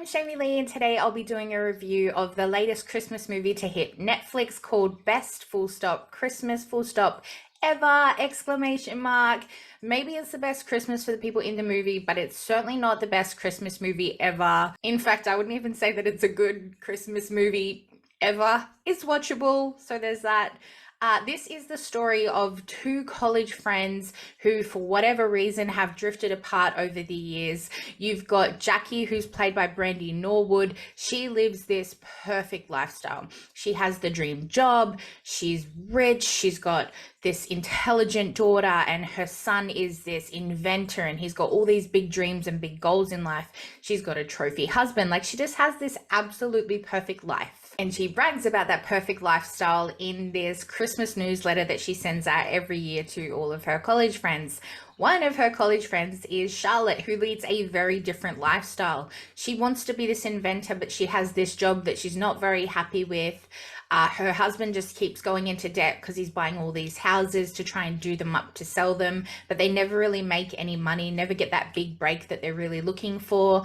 Shamie Lee, and today I'll be doing a review of the latest Christmas movie to hit Netflix called Best Full Stop Christmas Full Stop Ever! Exclamation mark. Maybe it's the best Christmas for the people in the movie, but it's certainly not the best Christmas movie ever. In fact, I wouldn't even say that it's a good Christmas movie ever. It's watchable, so there's that. This is the story of two college friends who, for whatever reason, have drifted apart over the years. You've got Jackie, who's played by Brandy Norwood. She lives this perfect lifestyle. She has the dream job. She's rich. She's got this intelligent daughter, and her son is this inventor, and he's got all these big dreams and big goals in life. She's got a trophy husband. Like, she just has this absolutely perfect life. And she brags about that perfect lifestyle in this Christmas newsletter that she sends out every year to all of her college friends. One of her college friends is Charlotte, who leads a very different lifestyle. She wants to be this inventor, but she has this job that she's not very happy with. Her husband just keeps going into debt because he's buying all these houses to try and do them up to sell them, but they never really make any money, never get that big break that they're really looking for.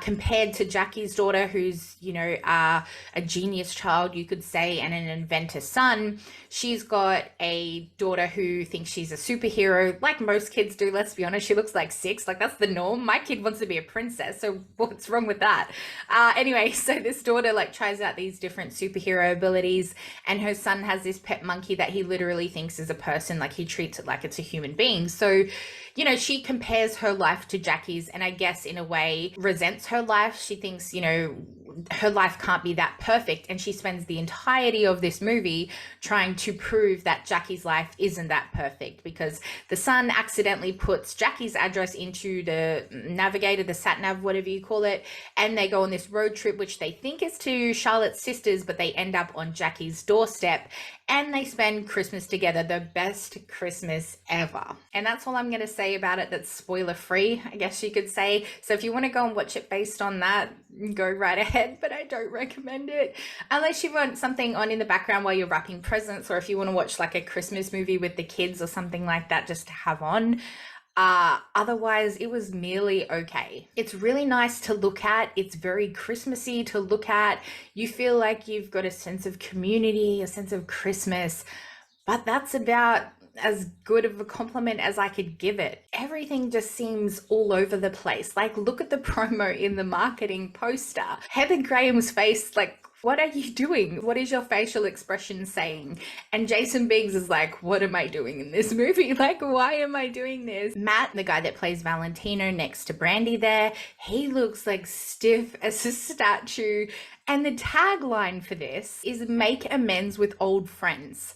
Compared to Jackie's daughter, who's, a genius child, you could say, and an inventor son, she's got a daughter who thinks she's a superhero, like most kids do, let's be honest. She looks like 6, like that's the norm. My kid wants to be a princess, so what's wrong with that? Anyway, so this daughter tries out these different superhero abilities, and her son has this pet monkey that he literally thinks is a person. Like, he treats it like it's a human being. So, she compares her life to Jackie's, and I guess in a way resents her life. She thinks, her life can't be that perfect, and she spends the entirety of this movie trying to prove that Jackie's life isn't that perfect, because the son accidentally puts Jackie's address into the navigator, the sat nav, whatever you call it, and they go on this road trip which they think is to Charlotte's sisters, but they end up on Jackie's doorstep, and they spend Christmas together, the best Christmas ever. And that's all I'm going to say about it. That's spoiler free, I guess you could say. So if you want to go and watch it based on that, go right ahead, but I don't recommend it unless you want something on in the background while you're wrapping presents, or if you want to watch a Christmas movie with the kids or something like that just to have on. Otherwise, it was merely okay. It's really nice to look at. It's very Christmassy to look at. You feel like you've got a sense of community, a sense of Christmas, but that's about as good of a compliment as I could give it. Everything just seems all over the place. Look at the promo in the marketing poster. Heather Graham's face, what are you doing? What is your facial expression saying? And Jason Biggs is like, what am I doing in this movie? Why am I doing this? Matt, the guy that plays Valentino next to Brandy there, he looks stiff as a statue. And the tagline for this is make amends with old friends.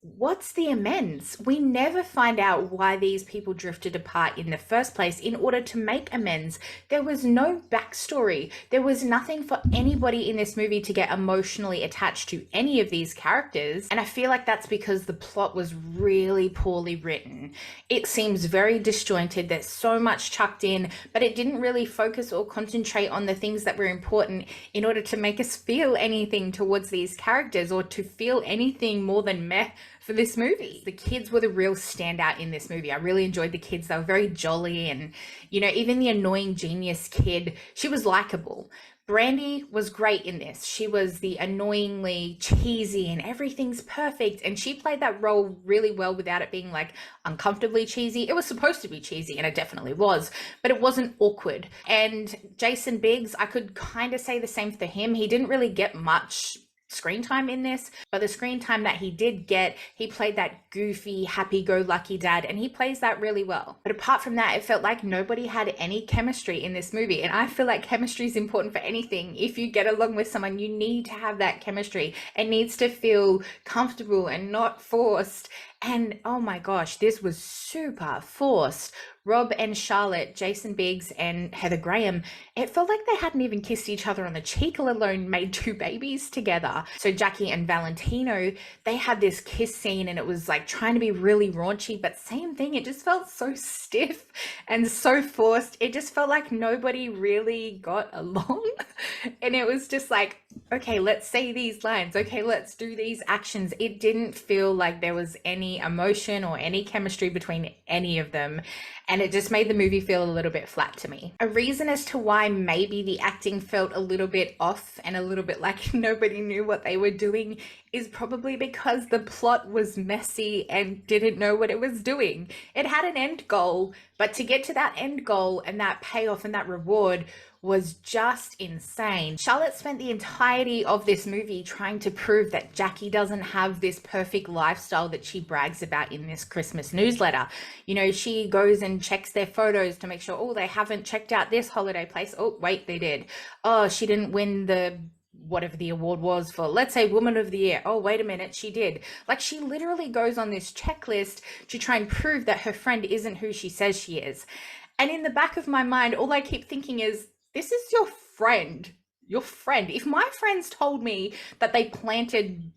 What's the amends? We never find out why these people drifted apart in the first place in order to make amends. There was no backstory. There was nothing for anybody in this movie to get emotionally attached to any of these characters. And I feel like that's because the plot was really poorly written. It seems very disjointed. There's so much chucked in, but it didn't really focus or concentrate on the things that were important in order to make us feel anything towards these characters, or to feel anything more than meh for this movie. The kids were the real standout in this movie. I really enjoyed the kids. They were very jolly, and even the annoying genius kid, she was likable. Brandy was great in this. She was the annoyingly cheesy and everything's perfect, and she played that role really well without it being uncomfortably cheesy. It was supposed to be cheesy, and it definitely was, but it wasn't awkward. And Jason Biggs, I could kind of say the same for him. He didn't really get much screen time in this, but the screen time that he did get, he played that goofy, happy-go-lucky dad, and he plays that really well. But apart from that, it felt like nobody had any chemistry in this movie, and I feel like chemistry is important for anything. If you get along with someone, you need to have that chemistry. It needs to feel comfortable and not forced. And oh my gosh, this was super forced. Rob and Charlotte, Jason Biggs and Heather Graham, it felt like they hadn't even kissed each other on the cheek, let alone made 2 babies together. So Jackie and Valentino, they had this kiss scene, and it was trying to be really raunchy, but same thing, it just felt so stiff and so forced. It just felt like nobody really got along. And it was just okay, let's say these lines. Okay, let's do these actions. It didn't feel like there was any any emotion or any chemistry between any of them. And it just made the movie feel a little bit flat to me. A reason as to why maybe the acting felt a little bit off and a little bit like nobody knew what they were doing is probably because the plot was messy and didn't know what it was doing. It had an end goal, but to get to that end goal and that payoff and that reward was just insane. Charlotte spent the entirety of this movie trying to prove that Jackie doesn't have this perfect lifestyle that she brags about in this Christmas newsletter. You know, she goes and checks their photos to make sure, oh, they haven't checked out this holiday place. Oh, wait, they did. Oh, she didn't win the whatever the award was for, let's say, Woman of the Year. Oh, wait a minute, she did. Like, she literally goes on this checklist to try and prove that her friend isn't who she says she is. And in the back of my mind, all I keep thinking is, this is your friend. Your friend. If my friends told me that they planted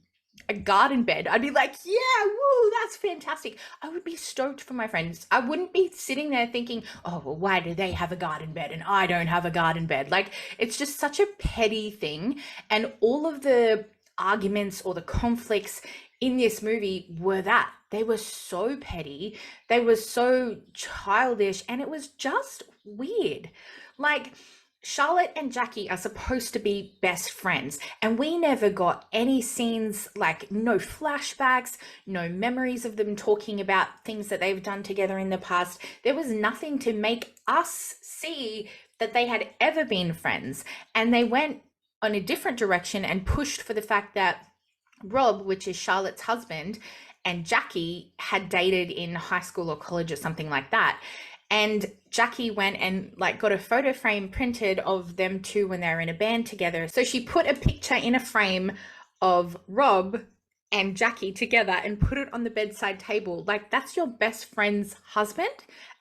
a garden bed, I'd be like, yeah, woo, that's fantastic. I would be stoked for my friends. I wouldn't be sitting there thinking, oh, well, why do they have a garden bed and I don't have a garden bed? Like, it's just such a petty thing. And all of the arguments or the conflicts in this movie were that. They were so petty. They were so childish, and it was just weird. Like, Charlotte and Jackie are supposed to be best friends, and we never got any scenes, like no flashbacks, no memories of them talking about things that they've done together in the past. There was nothing to make us see that they had ever been friends, and they went on a different direction and pushed for the fact that Rob, which is Charlotte's husband, and Jackie had dated in high school or college or something like that. And Jackie went and like got a photo frame printed of them two when they were in a band together. So she put a picture in a frame of Rob and Jackie together and put it on the bedside table. Like, that's your best friend's husband,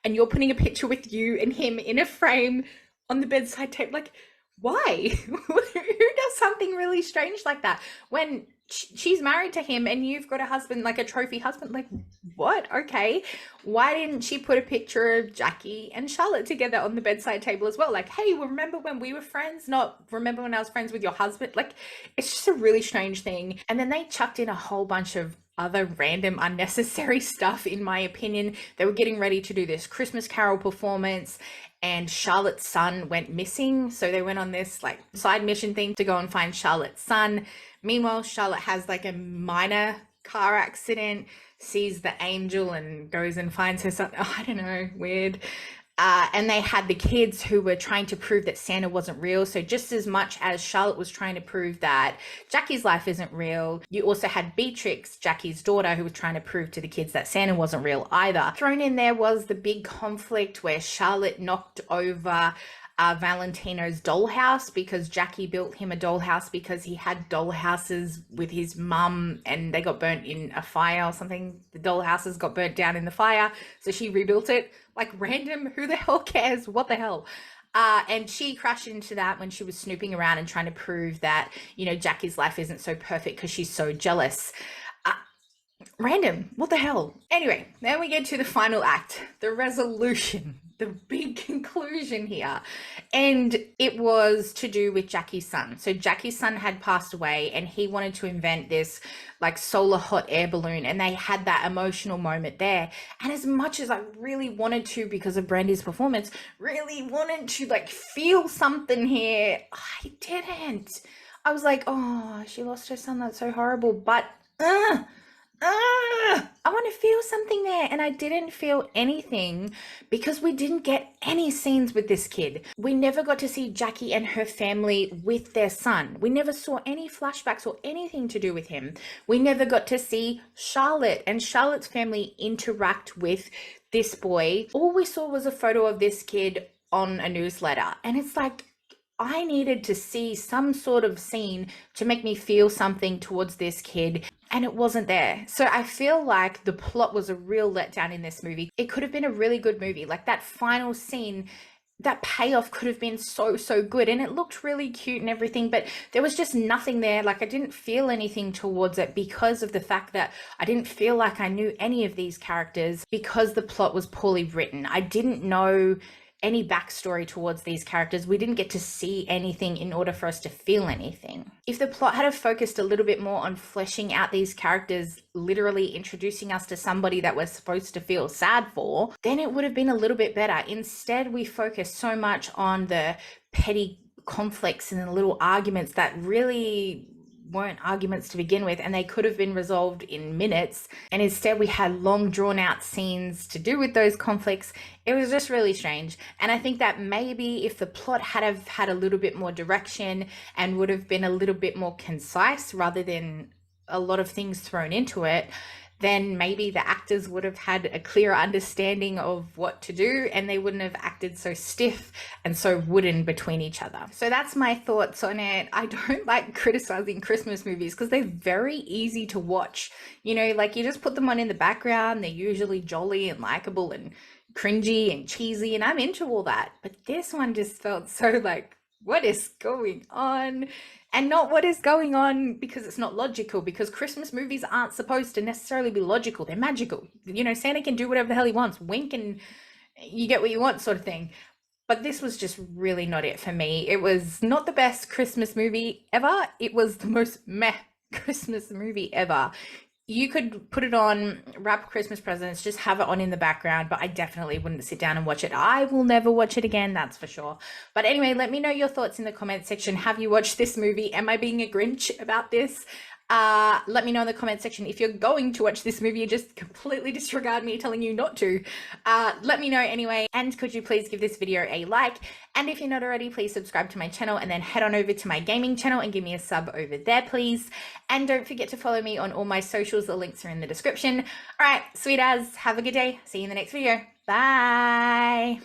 and you're putting a picture with you and him in a frame on the bedside table. Like, why? Who does something really strange like that when she's married to him and you've got a husband, like a trophy husband? Like, what? Okay, why didn't she put a picture of Jackie and Charlotte together on the bedside table as well? Like, hey, remember when we were friends? Not remember when I was friends with your husband? Like, it's just a really strange thing. And then they chucked in a whole bunch of other random unnecessary stuff, in my opinion. They were getting ready to do this Christmas Carol performance, and Charlotte's son went missing. So they went on this like side mission thing to go and find Charlotte's son. Meanwhile, Charlotte has like a minor car accident, sees the angel and goes and finds her son. Oh, I don't know, weird. And they had the kids who were trying to prove that Santa wasn't real. So just as much as Charlotte was trying to prove that Jackie's life isn't real, you also had Beatrix, Jackie's daughter, who was trying to prove to the kids that Santa wasn't real either. Thrown in there was the big conflict where Charlotte knocked over Valentino's dollhouse because Jackie built him a dollhouse because he had dollhouses with his mum and they got burnt in a fire or something. The dollhouses got burnt down in the fire, so she rebuilt it. Like, random, who the hell cares? What the hell? And she crashed into that when she was snooping around and trying to prove that, you know, Jackie's life isn't so perfect because she's so jealous. Random, what the hell? Anyway, then we get to the final act, the resolution, the big conclusion here. And it was to do with Jackie's son. So Jackie's son had passed away and he wanted to invent this like solar hot air balloon, and they had that emotional moment there. And as much as I really wanted to, because of Brandy's performance, really wanted to like feel something here, I didn't. I was like, oh, she lost her son, that's so horrible. But I want to feel something there, and I didn't feel anything because we didn't get any scenes with this kid. We never got to see Jackie and her family with their son. We never saw any flashbacks or anything to do with him. We never got to see Charlotte and Charlotte's family interact with this boy. All we saw was a photo of this kid on a newsletter, and it's like, I needed to see some sort of scene to make me feel something towards this kid, and it wasn't there. So I feel like the plot was a real letdown in this movie. It could have been a really good movie. Like, that final scene, that payoff could have been so good, and it looked really cute and everything, but there was just nothing there. Like, I didn't feel anything towards it because of the fact that I didn't feel like I knew any of these characters, because the plot was poorly written. I didn't know any backstory towards these characters. We didn't get to see anything in order for us to feel anything. If the plot had have focused a little bit more on fleshing out these characters, literally introducing us to somebody that we're supposed to feel sad for, then it would have been a little bit better. Instead, we focused so much on the petty conflicts and the little arguments that really weren't arguments to begin with, and they could have been resolved in minutes, and instead we had long drawn out scenes to do with those conflicts. It was just really strange. And I think that maybe if the plot had have had a little bit more direction and would have been a little bit more concise rather than a lot of things thrown into it, then maybe the actors would have had a clearer understanding of what to do, and they wouldn't have acted so stiff and so wooden between each other. So that's my thoughts on it. I don't like criticizing Christmas movies because they're very easy to watch. You know, like you just put them on in the background, they're usually jolly and likable and cringy and cheesy, and I'm into all that. But this one just felt so like, what is going on? And not what is going on because it's not logical, because Christmas movies aren't supposed to necessarily be logical. They're magical. You know, Santa can do whatever the hell he wants. Wink and you get what you want sort of thing. But this was just really not it for me. It was not the best Christmas movie ever. It was the most meh Christmas movie ever. You could put it on, wrap Christmas presents, just have it on in the background, but I definitely wouldn't sit down and watch it. I will never watch it again, that's for sure. But anyway, let me know your thoughts in the comment section. Have you watched this movie? Am I being a Grinch about this? Let me know in the comment section if you're going to watch this movie and just completely disregard me telling you not to. Let me know anyway, and could you please give this video a like, and if you're not already, please subscribe to my channel and then head on over to my gaming channel and give me a sub over there, please. And don't forget to follow me on all my socials. The links are in the description. All right, sweet as, have a good day. See you in the next video. Bye.